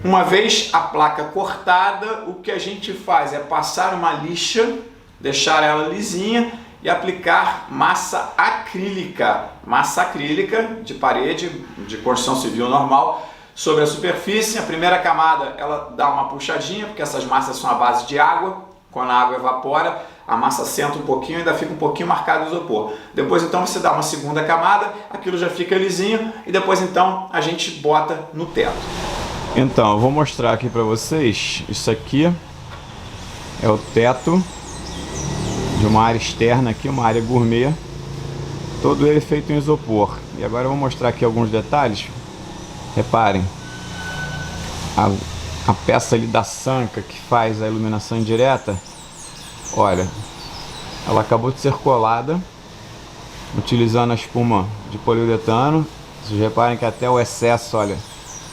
Uma vez a placa cortada, o que a gente faz é passar uma lixa, deixar ela lisinha e aplicar massa acrílica de parede, de construção civil normal, sobre a superfície. A primeira camada ela dá uma puxadinha, porque essas massas são à base de água. Quando a água evapora, a massa senta um pouquinho e ainda fica um pouquinho marcado o isopor. Depois então você dá uma segunda camada, aquilo já fica lisinho e depois então a gente bota no teto. Então, eu vou mostrar aqui para vocês, isso aqui é o teto de uma área externa aqui, uma área gourmet, todo ele feito em isopor. E agora eu vou mostrar aqui alguns detalhes. Reparem, a peça ali da sanca que faz a iluminação indireta, olha, ela acabou de ser colada utilizando a espuma de poliuretano. Vocês reparem que até o excesso, olha,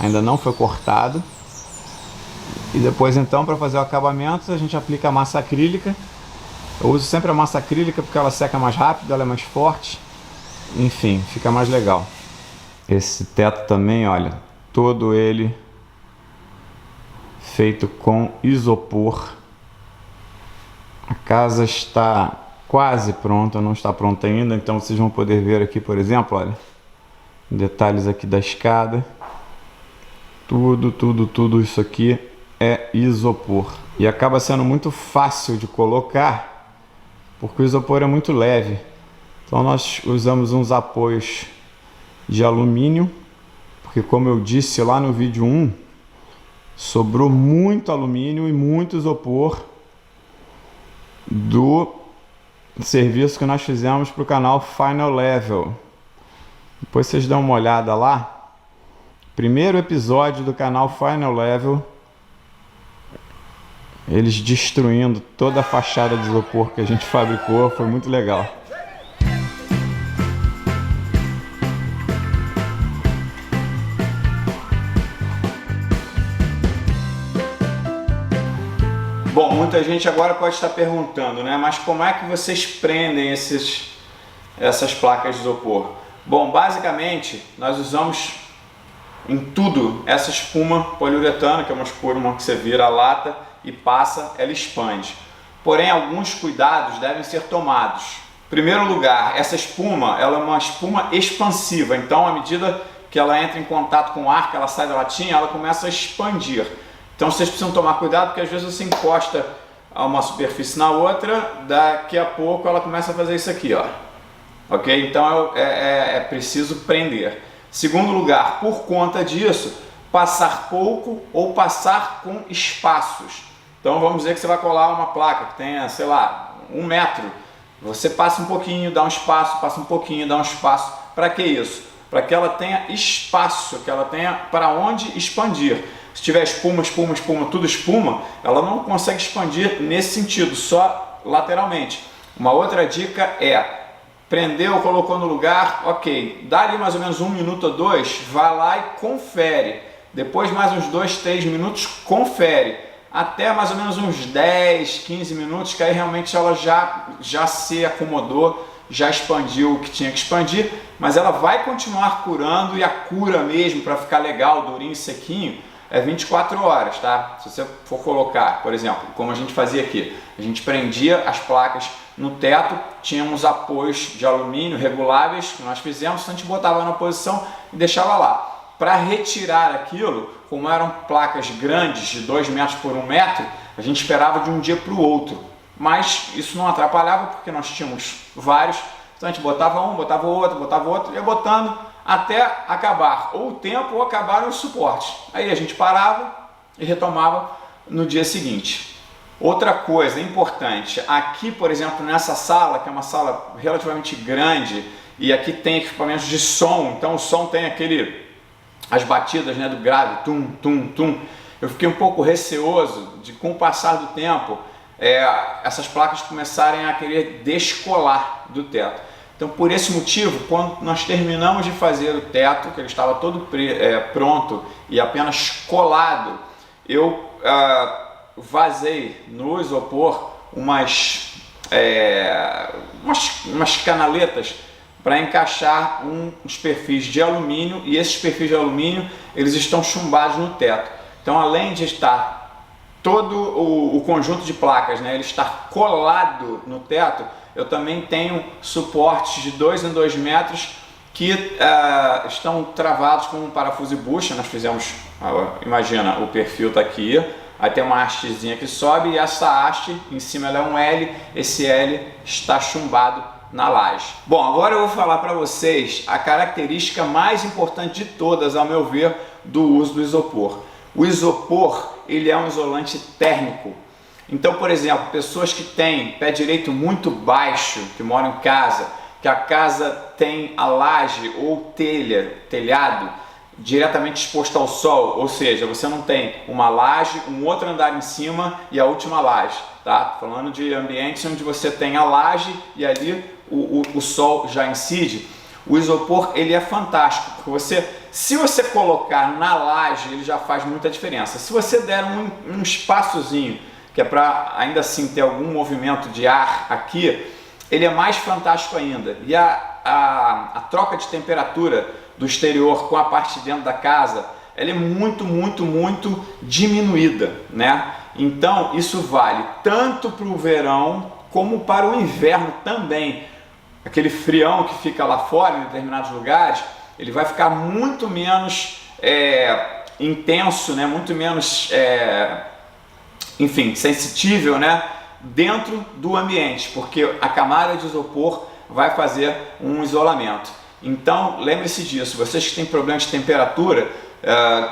ainda não foi cortado. E depois então, para fazer o acabamento, a gente aplica a massa acrílica. Eu uso sempre a massa acrílica porque ela seca mais rápido, ela é mais forte, enfim, fica mais legal. Esse teto também, olha, todo ele feito com isopor. A casa está quase pronta, não está pronta ainda, então vocês vão poder ver aqui, por exemplo, olha, detalhes aqui da escada. Tudo isso aqui é isopor. E acaba sendo muito fácil de colocar, porque o isopor é muito leve. Então nós usamos uns apoios de alumínio, porque como eu disse lá no vídeo 1, sobrou muito alumínio e muito isopor do serviço que nós fizemos para o canal Final Level. Depois vocês dão uma olhada lá. Primeiro episódio do canal Final Level, eles destruindo toda a fachada de isopor que a gente fabricou, foi muito legal. Bom, muita gente agora pode estar perguntando, né? Mas como é que vocês prendem essas placas de isopor? Bom, basicamente nós usamos em tudo essa espuma poliuretano, que é uma espuma que você vira a lata e passa, ela expande. Porém, alguns cuidados devem ser tomados. Em primeiro lugar, essa espuma, ela é uma espuma expansiva, então à medida que ela entra em contato com o ar, que ela sai da latinha, ela começa a expandir. Então vocês precisam tomar cuidado, porque às vezes você encosta uma superfície na outra, daqui a pouco ela começa a fazer isso aqui, ó. Ok? Então é preciso prender. Segundo lugar, por conta disso, passar pouco ou passar com espaços. Então vamos dizer que você vai colar uma placa que tenha, sei lá, 1 metro. Você passa um pouquinho, dá um espaço, passa um pouquinho, dá um espaço. Para que isso? Para que ela tenha espaço, que ela tenha para onde expandir. Se tiver espuma, tudo espuma, ela não consegue expandir nesse sentido, só lateralmente. Uma outra dica é: prendeu, colocou no lugar, ok, dá ali mais ou menos 1 minuto ou 2, vai lá e confere. Depois mais uns 2, 3 minutos, confere. Até mais ou menos uns 10, 15 minutos, que aí realmente ela já se acomodou, já expandiu o que tinha que expandir, mas ela vai continuar curando, e a cura mesmo, para ficar legal, durinho e sequinho, é 24 horas, tá? Se você for colocar, por exemplo, como a gente fazia aqui, a gente prendia as placas no teto, tínhamos apoios de alumínio reguláveis que nós fizemos, a gente botava na posição e deixava lá. Para retirar aquilo, como eram placas grandes, de 2 metros por 1 metro, a gente esperava de um dia para o outro. Mas isso não atrapalhava, porque nós tínhamos vários, então a gente botava um, botava outro, ia botando até acabar ou o tempo ou acabar os suportes. Aí a gente parava e retomava no dia seguinte. Outra coisa importante, aqui por exemplo nessa sala, que é uma sala relativamente grande, e aqui tem equipamentos de som, então o som tem as batidas, né, do grave, tum, tum, tum. Eu fiquei um pouco receoso de, com o passar do tempo, essas placas começarem a querer descolar do teto. Então, por esse motivo, quando nós terminamos de fazer o teto, que ele estava todo pronto e apenas colado, eu vazei no isopor umas canaletas para encaixar uns perfis de alumínio, e esses perfis de alumínio eles estão chumbados no teto. Então, além de estar todo o conjunto de placas, né, ele estar colado no teto, eu também tenho suportes de 2 em 2 metros que estão travados com um parafuso e bucha. Nós fizemos, imagina, o perfil está aqui, aí tem uma hastezinha que sobe e essa haste em cima ela é um L, esse L está chumbado na laje. Bom, agora eu vou falar para vocês a característica mais importante de todas, ao meu ver, do uso do isopor. O isopor, ele é um isolante térmico. Então, por exemplo, pessoas que têm pé direito muito baixo, que moram em casa, que a casa tem a laje ou telhado diretamente exposto ao sol, ou seja, você não tem uma laje, um outro andar em cima e a última laje, tá? Falando de ambientes onde você tem a laje e ali o sol já incide. O isopor, ele é fantástico, porque se você colocar na laje, ele já faz muita diferença. Se você der um espaçozinho, que é para ainda assim ter algum movimento de ar aqui, ele é mais fantástico ainda. E a troca de temperatura do exterior com a parte de dentro da casa, ela é muito diminuída, né? Então isso vale tanto para o verão como para o inverno também. Aquele frião que fica lá fora em determinados lugares, ele vai ficar muito menos intenso, né? Muito menos enfim, sensível, né? Dentro do ambiente, porque a camada de isopor vai fazer um isolamento. Então lembre-se disso, vocês que têm problema de temperatura,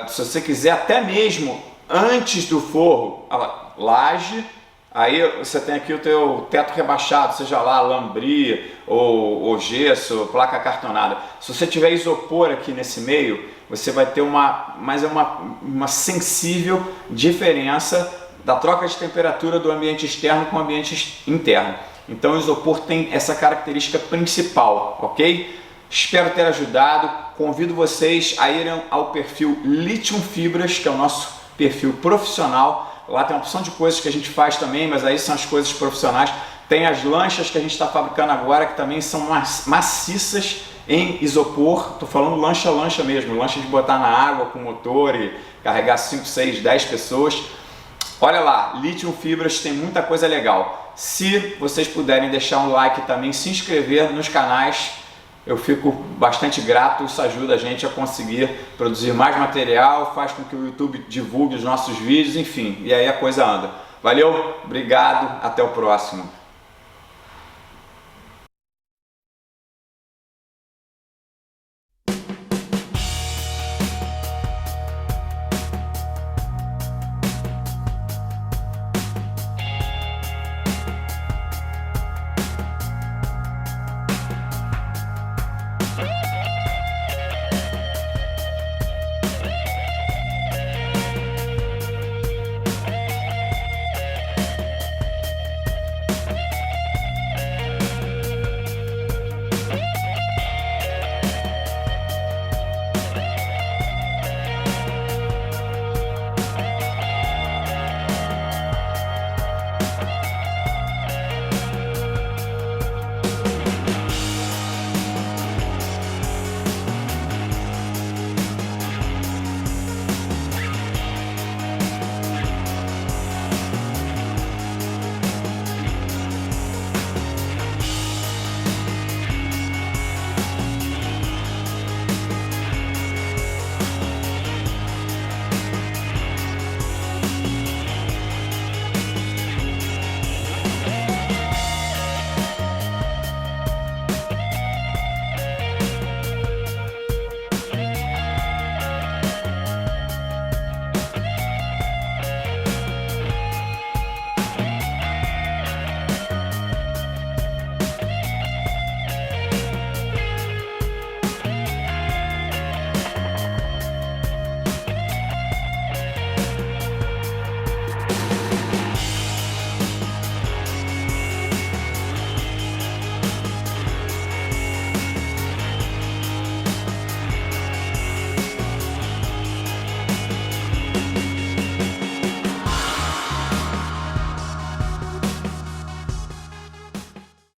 se você quiser até mesmo antes do forro, a laje, aí você tem aqui o teu teto rebaixado, seja lá lambri ou gesso, placa cartonada. Se você tiver isopor aqui nesse meio, você vai ter uma sensível diferença da troca de temperatura do ambiente externo com o ambiente interno. Então o isopor tem essa característica principal, ok? Espero ter ajudado. Convido vocês a irem ao perfil Lithium Fibras, que é o nosso perfil profissional. Lá tem uma opção de coisas que a gente faz também, mas aí são as coisas profissionais. Tem as lanchas que a gente está fabricando agora, que também são maciças em isopor. Estou falando lancha mesmo, lancha de botar na água com motor e carregar 5, 6, 10 pessoas. Olha lá, Lithium Fibras tem muita coisa legal. Se vocês puderem deixar um like também, se inscrever nos canais, eu fico bastante grato. Isso ajuda a gente a conseguir produzir mais material, faz com que o YouTube divulgue os nossos vídeos, enfim, e aí a coisa anda. Valeu, obrigado, até o próximo.